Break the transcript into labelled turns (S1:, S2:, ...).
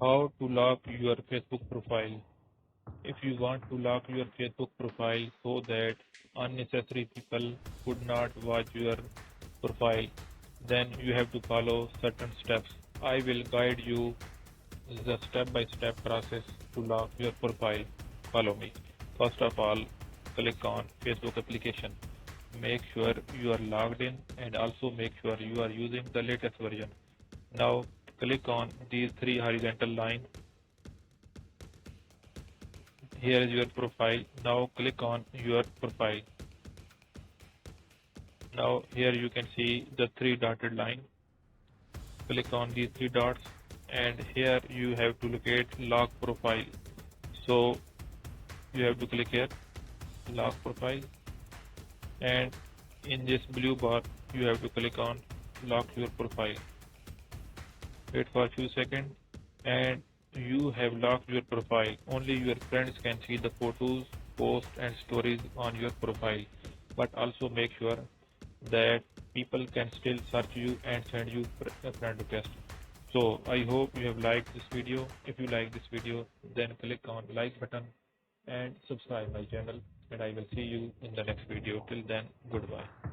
S1: How to lock your Facebook profile. If you want to lock your Facebook profile so that unnecessary people could not watch your profile, then you have to follow certain steps. I will guide you the step-by-step process to lock your profile. Follow me. First of all, click on Facebook application. Make sure you are logged in and also make sure you are using the latest version. Now click on these three horizontal lines. Here is your profile. Now click on your profile. Now here you can see the three dotted line. Click on these three dots and here you have to locate lock profile. So you have to click here lock profile, and in this blue bar you have to click on lock your profile. Wait for a few seconds and you have locked your profile. Only your friends can see the photos, posts and stories on your profile, but also make sure that people can still search you and send you a friend request. So I hope you have liked this video. If you like this video, then click on like button and subscribe my channel, and I will see you in the next video. Till then, goodbye.